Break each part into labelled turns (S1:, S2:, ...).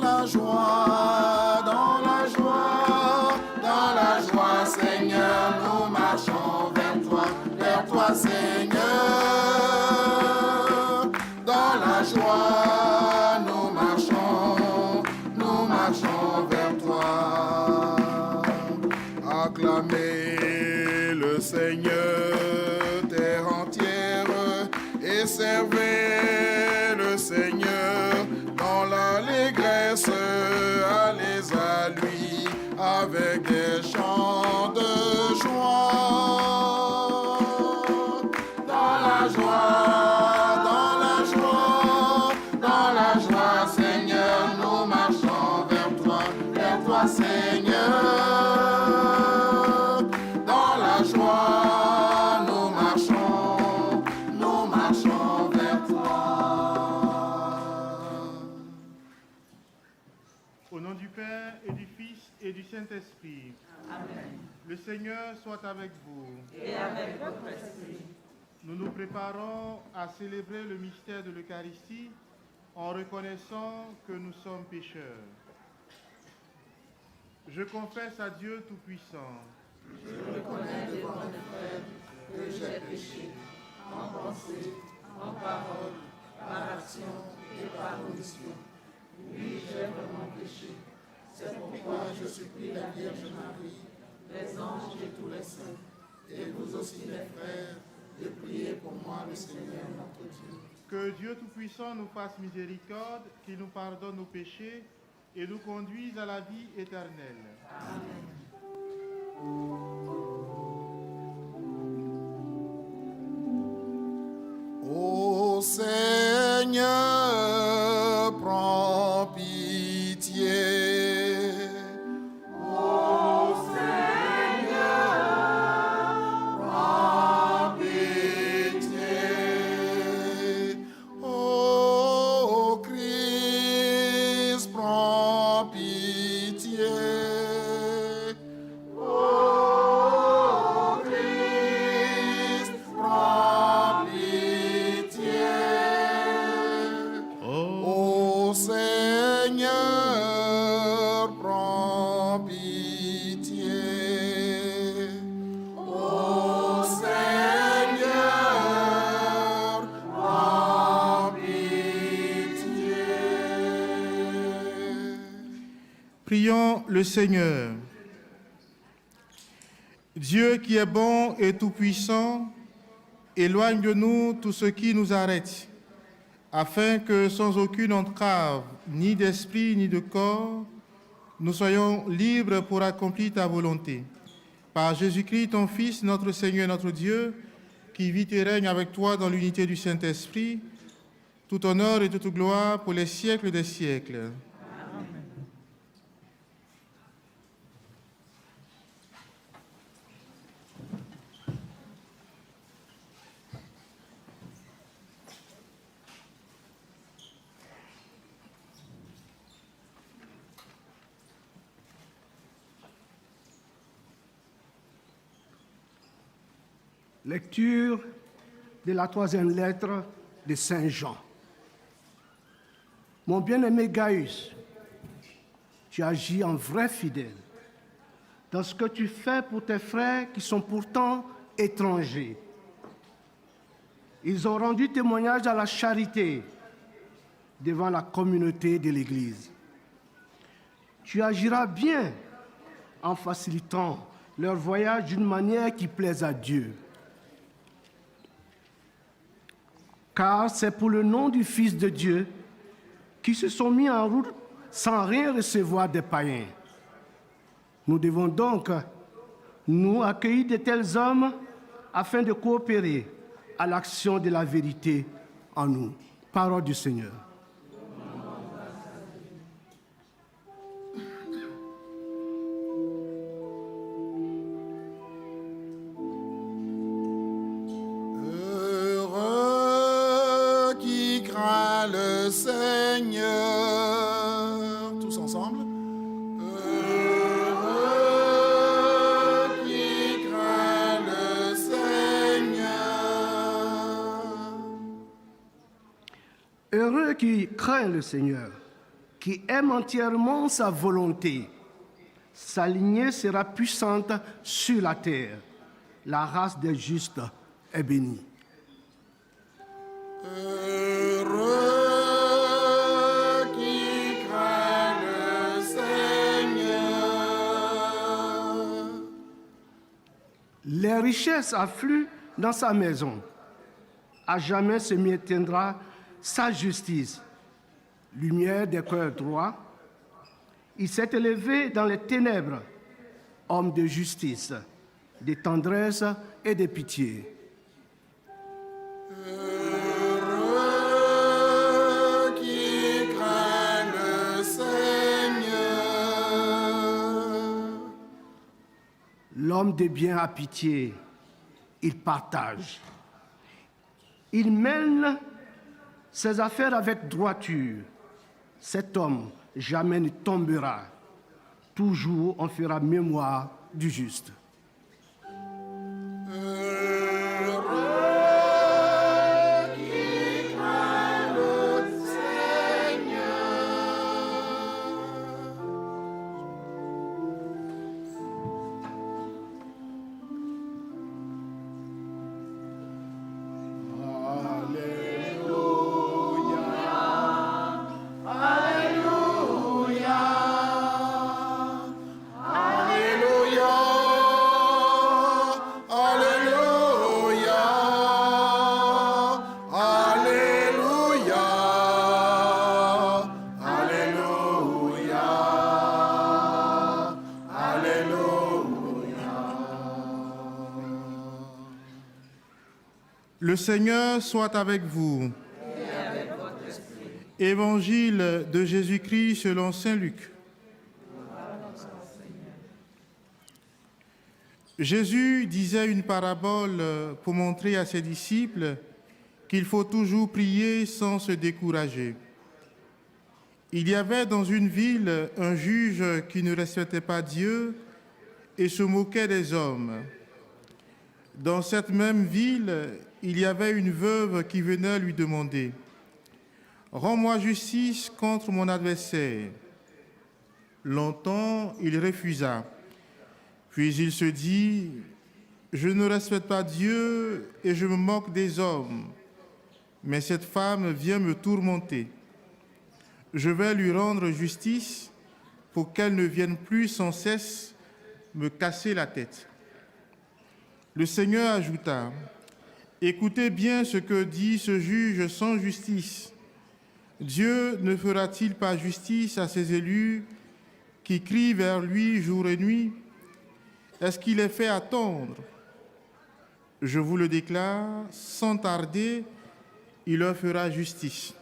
S1: la joie, Seigneur, nous marchons vers toi, Seigneur. Dans la joie, nous marchons vers toi. Acclamez le Seigneur, terre entière, et servez le Seigneur dans l'allégresse. Allez à lui avec des chants de joie. Dans la joie, Seigneur, nous marchons vers toi, Seigneur. Dans la joie, nous marchons vers toi.
S2: Au nom du Père et du Fils et du Saint-Esprit.
S3: Amen.
S2: Le Seigneur soit avec vous.
S3: Et avec votre esprit.
S2: Nous nous préparons à célébrer le mystère de l'Eucharistie en reconnaissant que nous sommes pécheurs. Je confesse à Dieu Tout-Puissant.
S3: Je reconnais devant mes frères que j'ai péché en pensée, en parole, par action et par omission. Oui, j'ai vraiment péché. C'est pourquoi je supplie la Vierge Marie, les anges et tous les saints, et vous aussi mes frères, de prier pour moi le Seigneur notre Dieu.
S2: Que Dieu Tout-Puissant nous fasse miséricorde, qu'il nous pardonne nos péchés et nous conduise à la vie éternelle.
S3: Amen.
S1: Ô Seigneur, prends pitié.
S2: Prions le Seigneur. Dieu qui est bon et tout-puissant, éloigne de nous tout ce qui nous arrête, afin que sans aucune entrave, ni d'esprit ni de corps, nous soyons libres pour accomplir ta volonté. Par Jésus-Christ, ton Fils, notre Seigneur et notre Dieu, qui vit et règne avec toi dans l'unité du Saint-Esprit, tout honneur et toute gloire pour les siècles des siècles.
S4: Lecture de la 3e lettre de Saint Jean. Mon bien-aimé Gaius, tu agis en vrai fidèle dans ce que tu fais pour tes frères qui sont pourtant étrangers. Ils ont rendu témoignage à la charité devant la communauté de l'Église. Tu agiras bien en facilitant leur voyage d'une manière qui plaise à Dieu. Car c'est pour le nom du Fils de Dieu qui se sont mis en route sans rien recevoir des païens. Nous devons donc, nous, accueillir de tels hommes afin de coopérer à l'action de la vérité en nous. Parole du Seigneur.
S1: Le Seigneur, tous ensemble. Heureux qui craint le Seigneur.
S4: Heureux qui craint le Seigneur. qui aime entièrement sa volonté. Sa lignée sera puissante sur la terre. La race des justes est bénie.
S1: Heureux qui craint le Seigneur.
S4: Les richesses affluent dans sa maison. À jamais se maintiendra sa justice. Lumière des cœurs droits, il s'est élevé dans les ténèbres, homme de justice, de tendresse et de pitié.
S1: Heureux qui craint le Seigneur.
S4: L'homme de bien a pitié, il partage. Il mène ses affaires avec droiture. Cet homme jamais ne tombera. Toujours on fera mémoire du juste.
S1: Heureux qui craint le Seigneur. Alléluia, Alléluia, Alléluia, Alléluia, Alléluia.
S2: Le Seigneur soit avec vous. Évangile de Jésus-Christ selon saint Luc. Jésus disait une parabole pour montrer à ses disciples qu'il faut toujours prier sans se décourager. Il y avait dans une ville un juge qui ne respectait pas Dieu et se moquait des hommes. Dans cette même ville, il y avait une veuve qui venait lui demander « Rends-moi justice contre mon adversaire ». Longtemps, il refusa. Puis il se dit « Je ne respecte pas Dieu et je me moque des hommes, mais cette femme vient me tourmenter. Je vais lui rendre justice pour qu'elle ne vienne plus sans cesse me casser la tête. » Le Seigneur ajouta « Écoutez bien ce que dit ce juge sans justice. Dieu ne fera-t-il pas justice à ses élus qui crient vers lui jour et nuit? Est-ce qu'il les fait attendre? Je vous le déclare, sans tarder, il leur fera justice.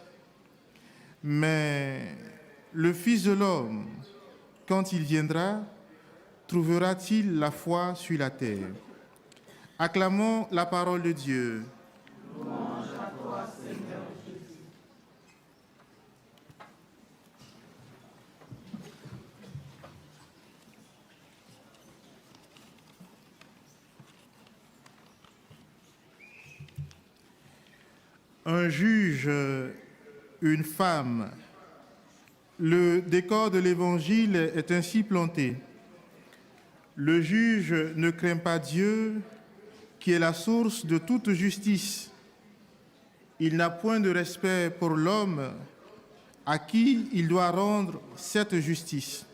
S2: Mais le Fils de l'homme, quand il viendra, trouvera-t-il la foi sur la terre? Acclamons la parole de Dieu.
S3: Louange à toi, Seigneur Jésus.
S2: Un juge, une femme. Le décor de l'Évangile est ainsi planté. Le juge ne craint pas Dieu, qui est la source de toute justice. Il n'a point de respect pour l'homme à qui il doit rendre cette justice.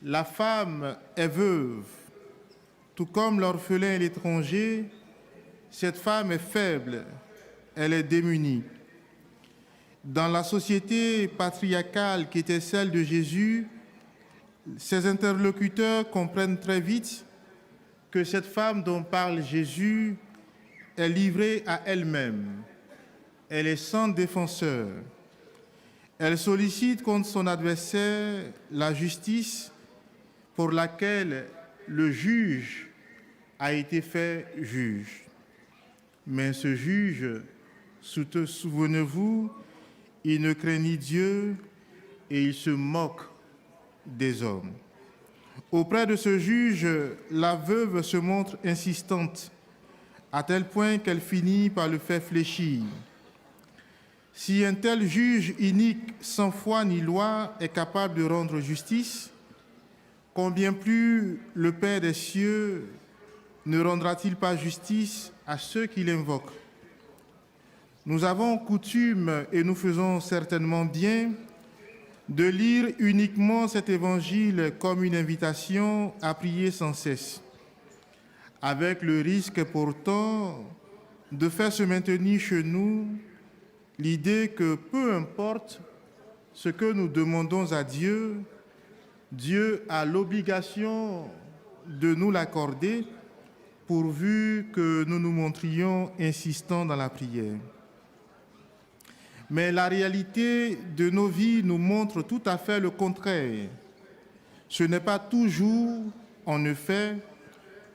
S2: La femme est veuve, tout comme l'orphelin et l'étranger. Cette femme est faible, elle est démunie. Dans la société patriarcale qui était celle de Jésus, ses interlocuteurs comprennent très vite que cette femme dont parle Jésus est livrée à elle-même. Elle est sans défenseur. Elle sollicite contre son adversaire la justice pour laquelle le juge a été fait juge. Mais ce juge, souvenez-vous, il ne craint ni Dieu et il se moque des hommes. Auprès de ce juge, la veuve se montre insistante, à tel point qu'elle finit par le faire fléchir. Si un tel juge inique, sans foi ni loi, est capable de rendre justice, combien plus le Père des cieux ne rendra-t-il pas justice à ceux qui l'invoquent? Nous avons coutume, et nous faisons certainement bien, de lire uniquement cet évangile comme une invitation à prier sans cesse, avec le risque pourtant de faire se maintenir chez nous l'idée que peu importe ce que nous demandons à Dieu, Dieu a l'obligation de nous l'accorder pourvu que nous nous montrions insistants dans la prière. Mais la réalité de nos vies nous montre tout à fait le contraire. Ce n'est pas toujours, en effet,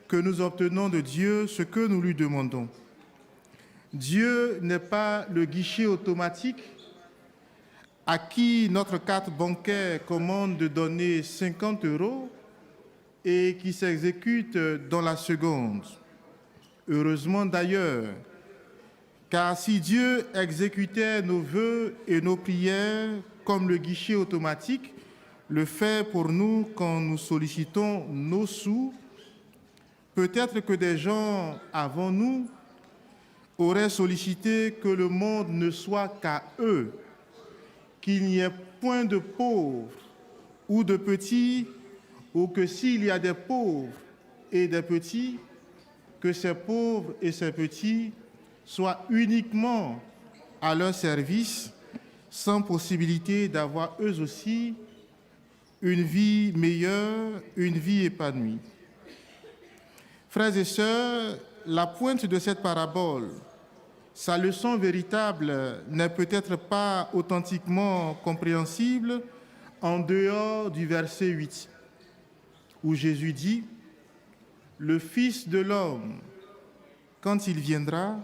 S2: que nous obtenons de Dieu ce que nous lui demandons. Dieu n'est pas le guichet automatique à qui notre carte bancaire commande de donner 50 € et qui s'exécute dans la seconde. Heureusement d'ailleurs, car si Dieu exécutait nos vœux et nos prières comme le guichet automatique le fait pour nous quand nous sollicitons nos sous, peut-être que des gens avant nous auraient sollicité que le monde ne soit qu'à eux, qu'il n'y ait point de pauvres ou de petits, ou que s'il y a des pauvres et des petits, que ces pauvres et ces petits soient uniquement à leur service, sans possibilité d'avoir eux aussi une vie meilleure, une vie épanouie. Frères et sœurs, la pointe de cette parabole, sa leçon véritable n'est peut-être pas authentiquement compréhensible en dehors du verset 8, où Jésus dit « Le Fils de l'homme, quand il viendra,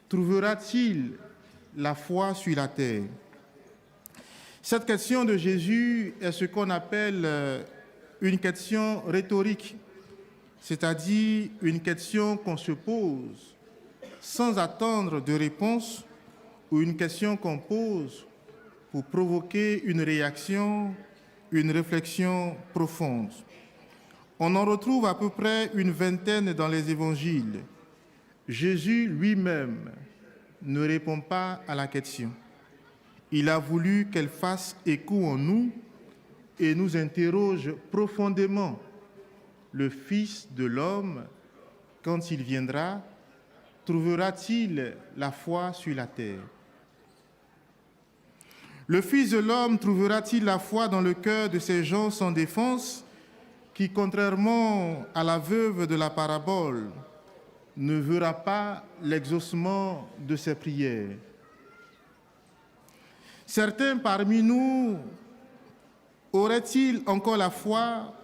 S2: trouvera-t-il la foi sur la terre ?» Cette question de Jésus est ce qu'on appelle une question rhétorique, c'est-à-dire une question qu'on se pose sans attendre de réponse ou une question qu'on pose pour provoquer une réaction, une réflexion profonde. On en retrouve à peu près une vingtaine dans les évangiles. Jésus lui-même ne répond pas à la question. Il a voulu qu'elle fasse écho en nous et nous interroge profondément. Le Fils de l'homme, quand il viendra, trouvera-t-il la foi sur la terre? Le Fils de l'homme trouvera-t-il la foi dans le cœur de ces gens sans défense qui, contrairement à la veuve de la parabole, ne verra pas l'exaucement de ses prières? Certains parmi nous auraient-ils encore la foi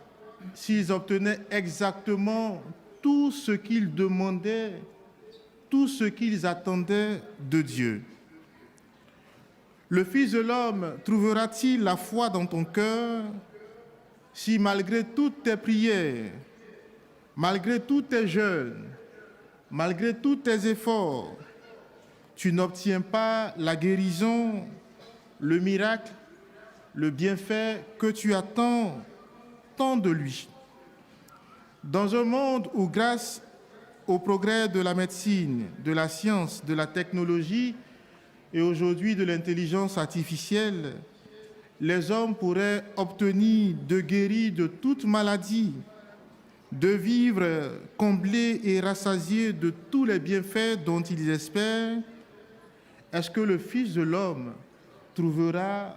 S2: s'ils obtenaient exactement tout ce qu'ils demandaient, tout ce qu'ils attendaient de Dieu? Le Fils de l'homme trouvera-t-il la foi dans ton cœur si malgré toutes tes prières, malgré tous tes jeûnes, malgré tous tes efforts, tu n'obtiens pas la guérison, le miracle, le bienfait que tu attends tant de lui? Dans un monde où, grâce au progrès de la médecine, de la science, de la technologie et aujourd'hui de l'intelligence artificielle, les hommes pourraient obtenir de guérir de toute maladie, de vivre comblés et rassasiés de tous les bienfaits dont ils espèrent, est-ce que le Fils de l'homme trouvera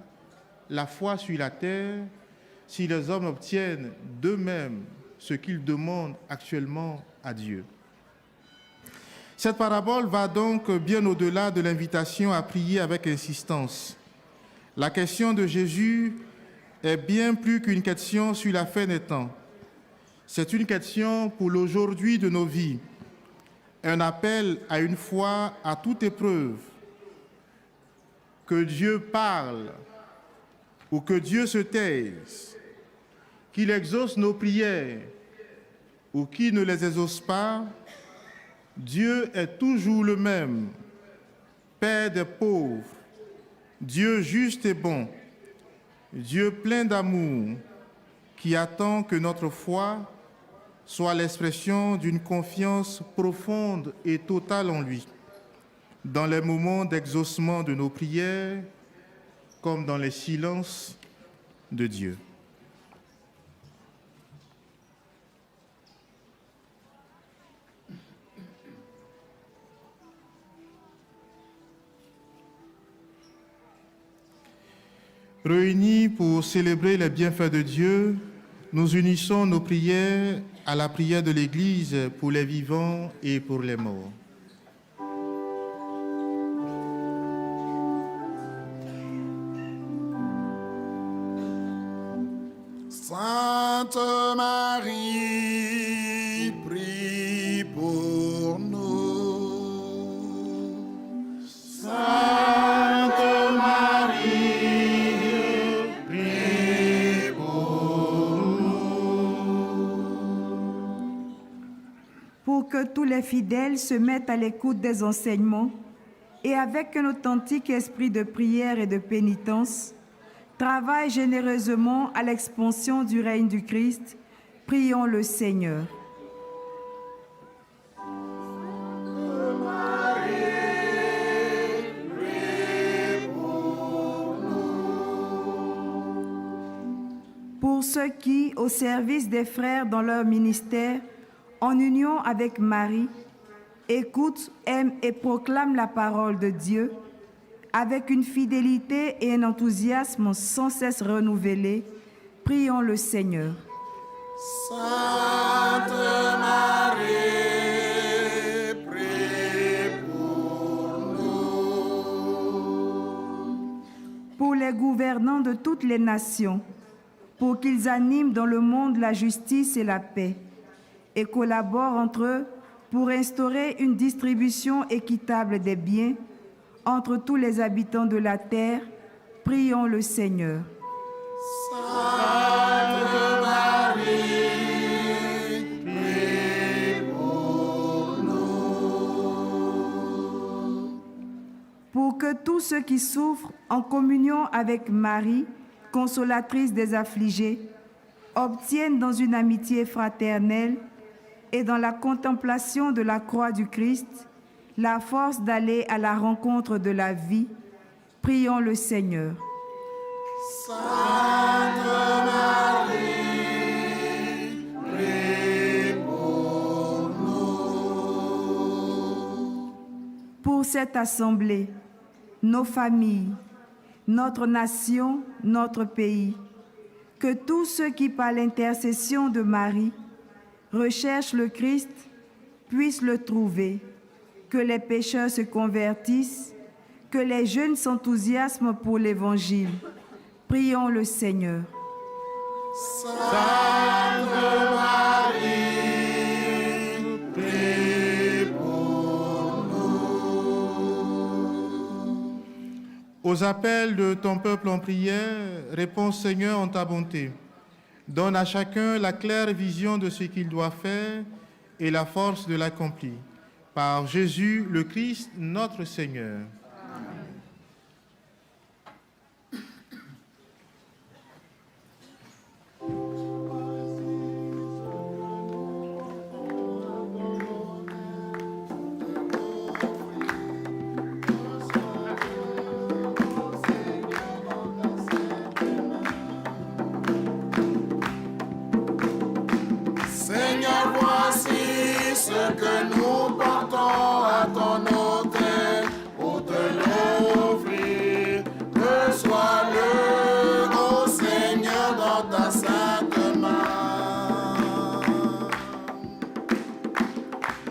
S2: la foi sur la terre si les hommes obtiennent d'eux-mêmes ce qu'ils demandent actuellement à Dieu? Cette parabole va donc bien au-delà de l'invitation à prier avec insistance. La question de Jésus est bien plus qu'une question sur la fin des temps. C'est une question pour l'aujourd'hui de nos vies, un appel à une foi à toute épreuve. Que Dieu parle ou que Dieu se taise, qu'il exauce nos prières ou qu'il ne les exauce pas, Dieu est toujours le même, Père des pauvres, Dieu juste et bon, Dieu plein d'amour, qui attend que notre foi soit l'expression d'une confiance profonde et totale en lui, dans les moments d'exaucement de nos prières, comme dans les silences de Dieu. Réunis pour célébrer les bienfaits de Dieu, nous unissons nos prières à la prière de l'Église pour les vivants et pour les morts.
S1: Sainte Marie, prie pour nous. Sainte Marie, prie pour nous.
S5: Pour que tous les fidèles se mettent à l'écoute des enseignements et avec un authentique esprit de prière et de pénitence, travaille généreusement à l'expansion du règne du Christ. Prions le Seigneur. Pour ceux qui, au service des frères dans leur ministère, en union avec Marie, écoutent, aiment et proclament la parole de Dieu, avec une fidélité et un enthousiasme sans cesse renouvelés, prions le Seigneur.
S1: Sainte Marie, prie pour nous.
S5: Pour les gouvernants de toutes les nations, pour qu'ils animent dans le monde la justice et la paix, et collaborent entre eux pour instaurer une distribution équitable des biens entre tous les habitants de la terre, prions le Seigneur.
S1: Sainte Marie, prie pour nous.
S5: Pour que tous ceux qui souffrent en communion avec Marie, consolatrice des affligés, obtiennent dans une amitié fraternelle et dans la contemplation de la croix du Christ la force d'aller à la rencontre de la vie, prions le Seigneur.
S1: Sainte Marie, prie pour nous.
S5: Pour cette assemblée, nos familles, notre nation, notre pays, que tous ceux qui, par l'intercession de Marie, recherchent le Christ, puissent le trouver, que les pécheurs se convertissent, que les jeunes s'enthousiasment pour l'Évangile. Prions le Seigneur.
S1: Sainte Marie, prie pour nous.
S2: Aux appels de ton peuple en prière, réponds Seigneur en ta bonté. Donne à chacun la claire vision de ce qu'il doit faire et la force de l'accomplir. Par Jésus le Christ, notre Seigneur.
S1: Seigneur, voici ce que nous portons à ton autel pour te l'offrir. Reçois-le, ô Seigneur, dans ta sainte main.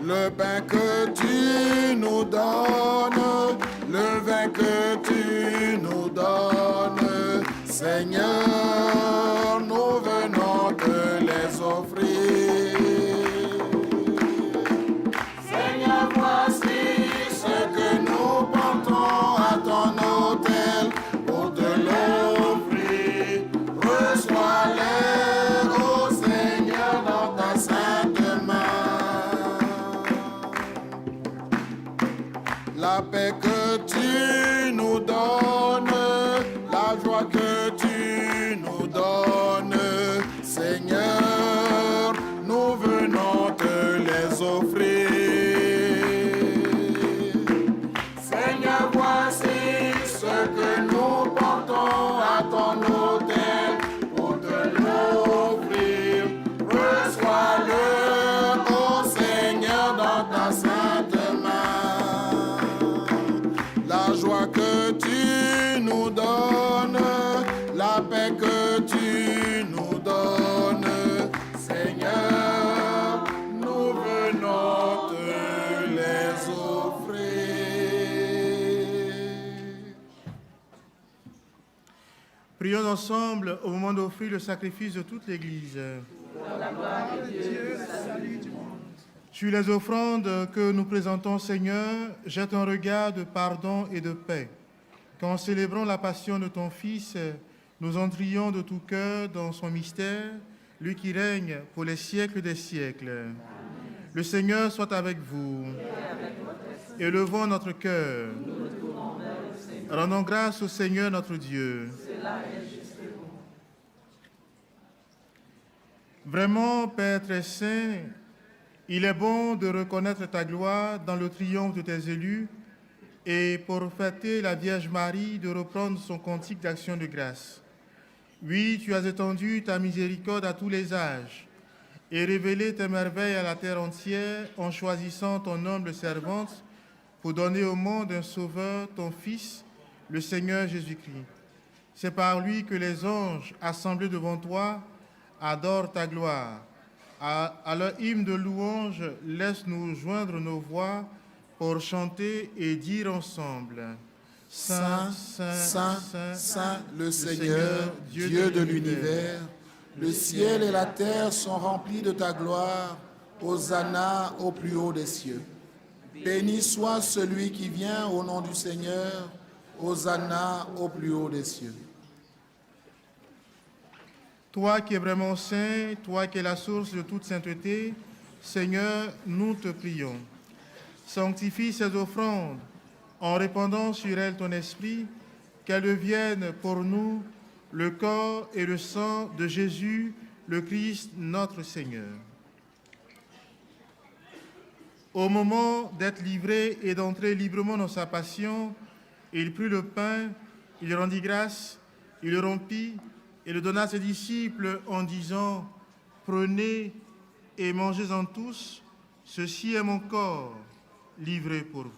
S1: Le pain que tu nous donnes, le vin que tu nous donnes, Seigneur, nous venons te les offrir. Seigneur, voici ce que nous portons à ton autel pour te l'offrir. Reçois-les, ô Seigneur, dans ta sainte main. la paix que tu nous donnes, la joie que tu nous donnes, Seigneur, nous venons te les offrir. Seigneur, voici ce que nous portons à ton autel pour te l'offrir. Reçois-le, ô Seigneur, dans ta sainte main. La joie que tu nous donnes, la paix que tu nous donnes, Seigneur, nous venons te les offrir.
S2: Prions ensemble au moment d'offrir le sacrifice de toute l'Église. Sur les offrandes que nous présentons, Seigneur, jette un regard de pardon et de paix. Qu'en célébrant la passion de ton Fils, nous entrions de tout cœur dans son mystère, lui qui règne pour les siècles des siècles. Amen. Le Seigneur soit avec vous. Élevons notre cœur. Rendons grâce au Seigneur notre Dieu. Vraiment, Père très saint, il est bon de reconnaître ta gloire dans le triomphe de tes élus et pour fêter la Vierge Marie de reprendre son cantique d'action de grâce. Oui, tu as étendu ta miséricorde à tous les âges et révélé tes merveilles à la terre entière en choisissant ton humble servante pour donner au monde un sauveur, ton Fils, le Seigneur Jésus-Christ. C'est par lui que les anges, assemblés devant toi, adorent ta gloire. À leur hymne de louange, laisse-nous joindre nos voix pour chanter et dire ensemble:
S1: Saint, Saint, Saint, Saint, le Seigneur, Dieu de l'univers, le ciel et la terre sont remplis de ta gloire. Hosanna au plus haut des cieux. Béni soit celui qui vient au nom du Seigneur. Hosanna au plus haut des cieux.
S2: Toi qui es vraiment saint, toi qui es la source de toute sainteté, Seigneur, nous te prions. Sanctifie ces offrandes en répandant sur elles ton esprit, qu'elles deviennent pour nous le corps et le sang de Jésus, le Christ, notre Seigneur. Au moment d'être livré et d'entrer librement dans sa passion, il prit le pain, il rendit grâce, il le rompit et le donna à ses disciples en disant: Prenez et mangez-en tous, ceci est mon corps livré pour vous.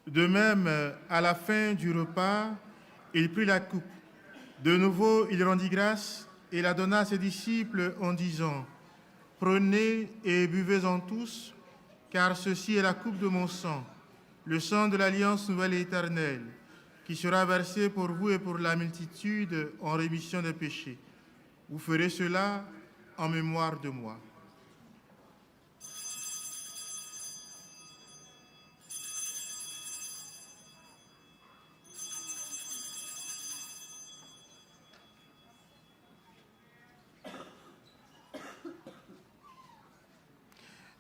S2: De même, à la fin du repas, il prit la coupe. De nouveau, il rendit grâce et la donna à ses disciples en disant: Prenez et buvez-en tous, car ceci est la coupe de mon sang, le sang de l'alliance nouvelle et éternelle, qui sera versé pour vous et pour la multitude en rémission des péchés. Vous ferez cela en mémoire de moi.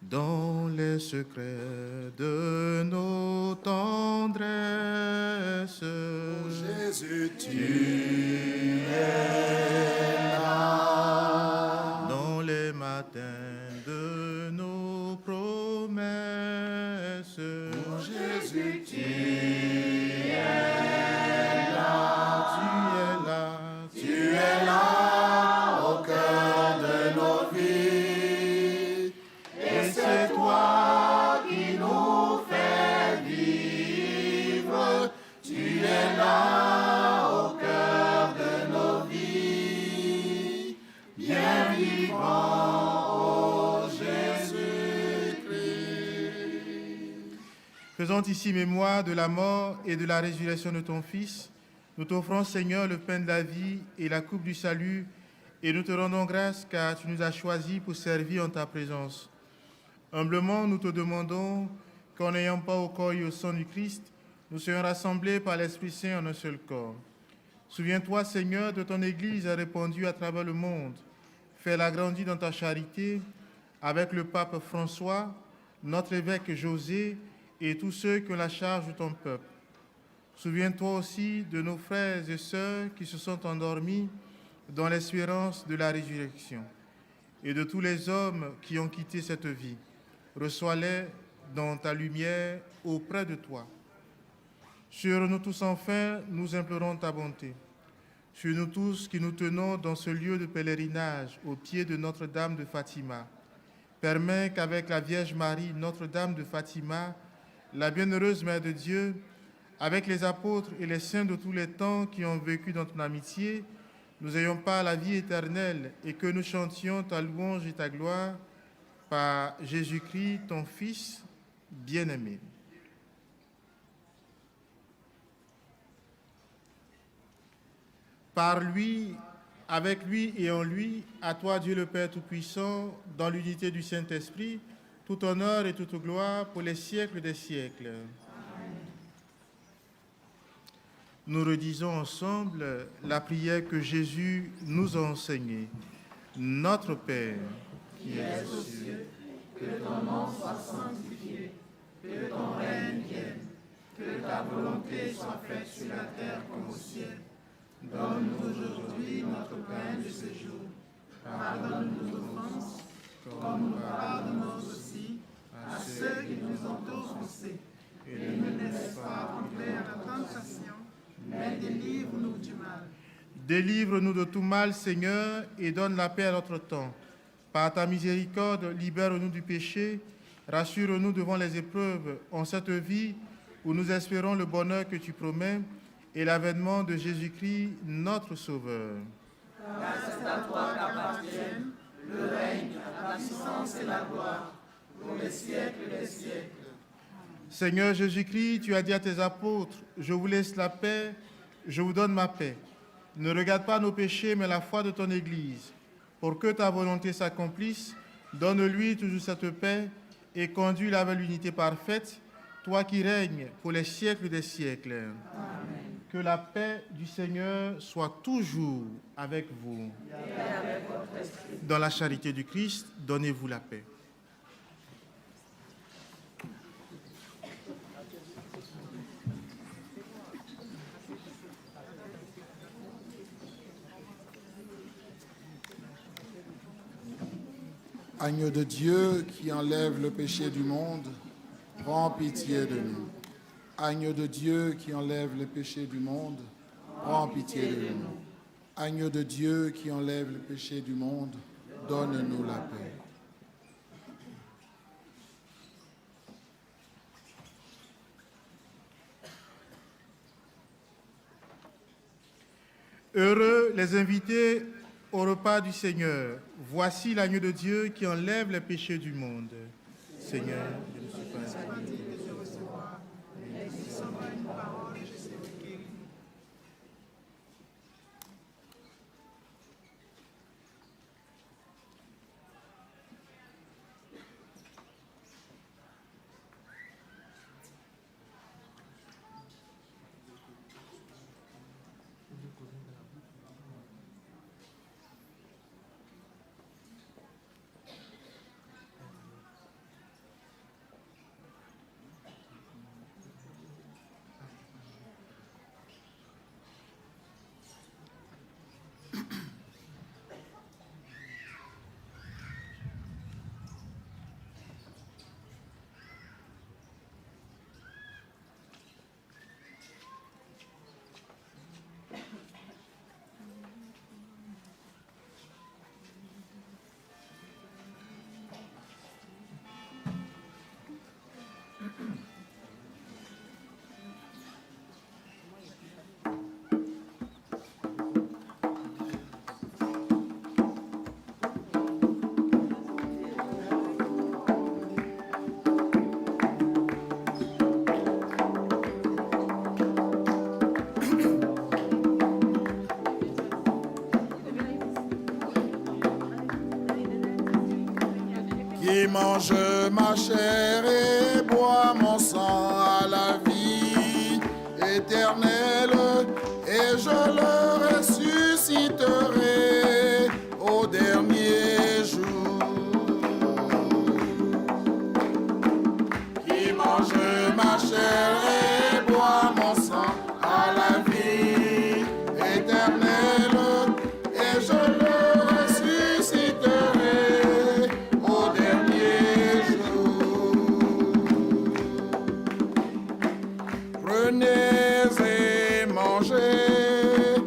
S2: Dans les secrets de nos tendresses,
S1: Jésus, tu es là.
S2: Dans les matins de nos promesses,
S1: Jésus, tu es là.
S2: tu es là.
S1: Tu es là au cœur de nos vies. Et c'est toi qui nous fais vivre. Tu es là au cœur de nos vies. Bien vivant, ô Jésus-Christ.
S2: Faisant ici mémoire de la mort et de la résurrection de ton Fils, nous t'offrons, Seigneur, le pain de la vie et la coupe du salut, Et nous te rendons grâce car tu nous as choisis pour servir en ta présence. Humblement, nous te demandons qu'en n'ayant pas au corps et au sang du Christ, nous soyons rassemblés par l'Esprit Saint en un seul corps. Souviens-toi, Seigneur, de ton Église répandue à travers le monde. Fais-la grandir dans ta charité avec le pape François, notre évêque José et tous ceux qui ont la charge de ton peuple. Souviens-toi aussi de nos frères et sœurs qui se sont endormis dans l'espérance de la résurrection et de tous les hommes qui ont quitté cette vie. Reçois-les dans ta lumière auprès de toi. Sur nous tous enfin, nous implorons ta bonté. Sur nous tous qui nous tenons dans ce lieu de pèlerinage au pied de Notre-Dame de Fatima, permets qu'avec la Vierge Marie, Notre-Dame de Fatima, la bienheureuse Mère de Dieu, avec les apôtres et les saints de tous les temps qui ont vécu dans ton amitié, nous ayons pas la vie éternelle et que nous chantions ta louange et ta gloire par Jésus-Christ, ton Fils bien-aimé. Par lui, avec lui et en lui, à toi Dieu le Père Tout-Puissant, dans l'unité du Saint-Esprit, tout honneur et toute gloire pour les siècles des siècles. Amen. Nous redisons ensemble la prière que Jésus nous a enseignée. Notre Père,
S3: qui es aux cieux, que ton nom soit sanctifié, que ton règne vienne, que ta volonté soit faite sur la terre comme au ciel. Donne-nous aujourd'hui notre pain de ce jour. Pardonne-nous nos offenses, comme nous pardonnons aussi à ceux qui nous ont offensés. Et ne nous laisse pas entrer à la tentation, mais délivre-nous du mal.
S2: Délivre-nous de tout mal, Seigneur, et donne la paix à notre temps. Par ta miséricorde, libère-nous du péché, rassure-nous devant les épreuves en cette vie où nous espérons le bonheur que tu promets, et l'avènement de Jésus-Christ, notre Sauveur.
S3: Car c'est à toi qu'appartiennent le règne, la puissance et la gloire, pour les siècles des siècles.
S2: Seigneur Jésus-Christ, tu as dit à tes apôtres, « Je vous laisse la paix, je vous donne ma paix. Ne regarde pas nos péchés, mais la foi de ton Église. Pour que ta volonté s'accomplisse, donne-lui toujours cette paix et conduis-la vers l'unité parfaite, toi qui règnes pour les siècles des siècles. » Amen. Que la paix du Seigneur soit toujours avec vous.
S3: Et avec votre esprit.
S2: Dans la charité du Christ, donnez-vous la paix.
S1: Agneau de Dieu qui enlève le péché du monde, prends pitié de nous. Agneau de Dieu qui enlève le péché du monde, prends pitié de nous. Agneau de Dieu qui enlève le péché du monde, donne-nous la paix.
S2: Heureux les invités au repas du Seigneur. Voici l'agneau de Dieu qui enlève les péchés du monde. Seigneur, je ne suis pas digne de te recevoir, mais dis seulement une parole et je serai guéri.
S1: Qui mange ma chair et boit mon sang a la vie éternelle, et je le ressusciterai au dernier jour. Qui mange ma chair et boit mon sang a la vie éternelle, et je le ressusciterai au dernier jour. Prenez et mangez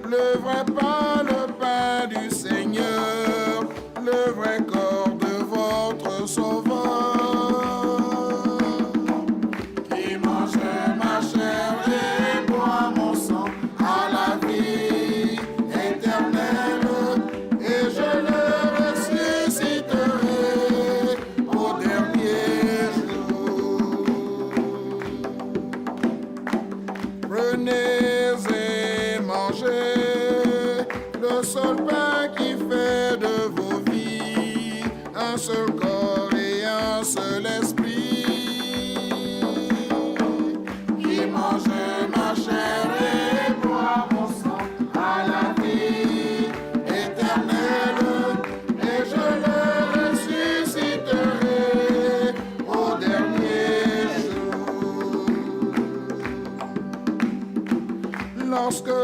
S1: le vrai pain, le pain du Seigneur, le vrai corps de votre Sauveur. Qui mange ma chair et boit mon sang a la vie éternelle, et je le ressusciterai au dernier jour. Prenez et mangez le seul pain qui fait de vos vies un seul corps et un seul esprit. Qui mange ma chair et boit mon sang a la vie éternelle, et je le ressusciterai au dernier jour. Lorsque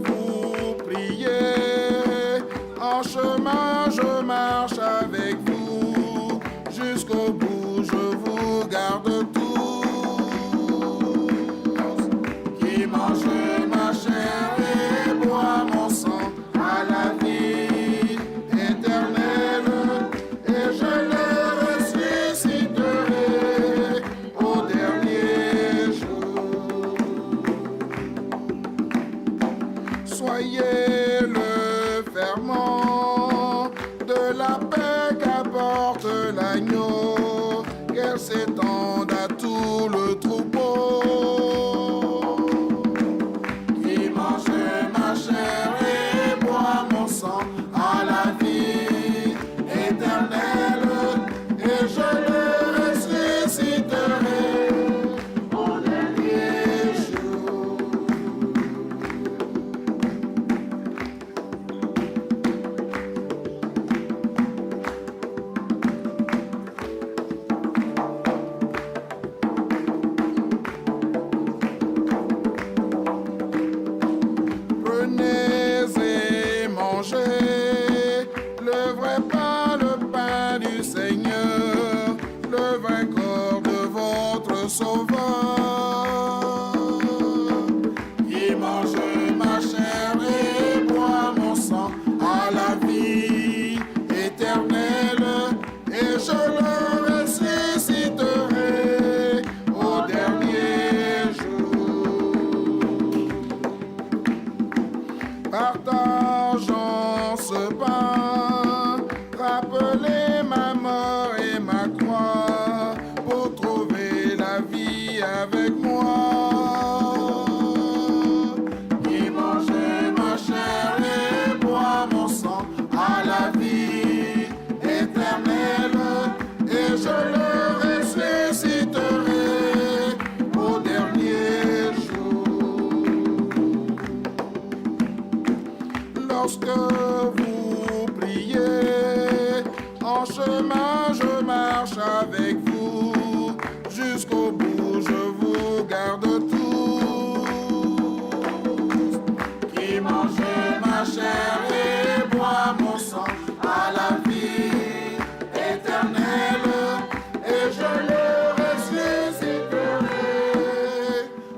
S1: vous priez, en chemin je marche avec vous, jusqu'au bout je vous garde tous. Qui mange ma chair et boit mon sang a la vie éternelle, et je le ressusciterai au dernier jour. Soyez le ferment de la paix qu'apporte l'agneau, qu'elle s'étende à tout le troupeau. Qui mange ma chair et boit mon sang a la vie éternelle, et je le ressusciterai au dernier jour. Prenez et mangez le vrai pain, le pain du Seigneur, le vrai corps de votre Sauveur. Qui mange ma chair et boit mon sang a la vie éternelle, et je le ressusciterai au dernier jour. Partageons ce pain, rappelez ma mort et ma croix, pour trouver la vie avec moi. Qui mange ma chair et boit mon sang a la vie éternelle, et je le ressusciterai au dernier jour. Lorsque vous priez, en chemin je marche avec vous, jusqu'au bout je vous garde tous. Qui mange ma chair et boit mon sang a la vie éternelle, et je le ressusciterai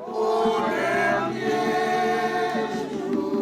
S1: au dernier jour.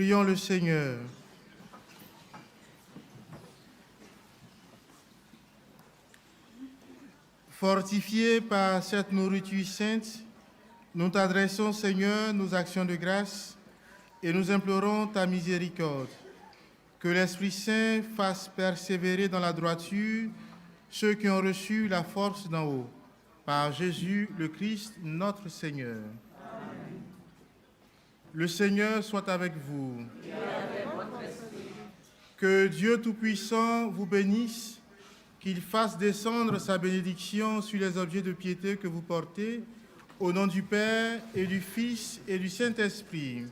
S2: Prions le Seigneur. Fortifiés par cette nourriture sainte, nous t'adressons, Seigneur, nos actions de grâce et nous implorons ta miséricorde. Que l'Esprit Saint fasse persévérer dans la droiture ceux qui ont reçu la force d'en haut. Par Jésus le Christ, notre Seigneur. Amen. Le Seigneur soit avec vous.
S3: Et avec votre esprit.
S2: Que Dieu Tout-Puissant vous bénisse, qu'il fasse descendre sa bénédiction sur les objets de piété que vous portez, au nom du Père et du Fils et du Saint-Esprit.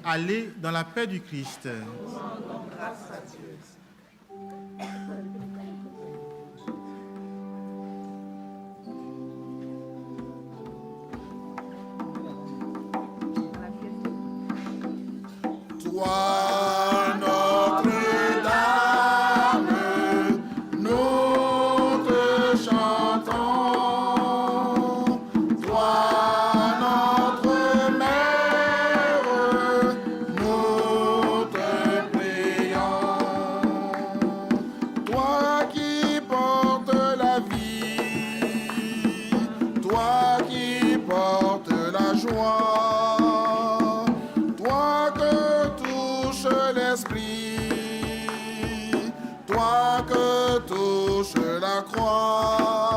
S2: Allez dans la paix du Christ.
S3: Nous rendons grâce à Dieu.
S1: Toi, Notre-Dame, nous te chantons. Toi, notre mère, nous te prions. Toi qui portes la vie, toi qui portes la joie, l'esprit, toi que touche la croix.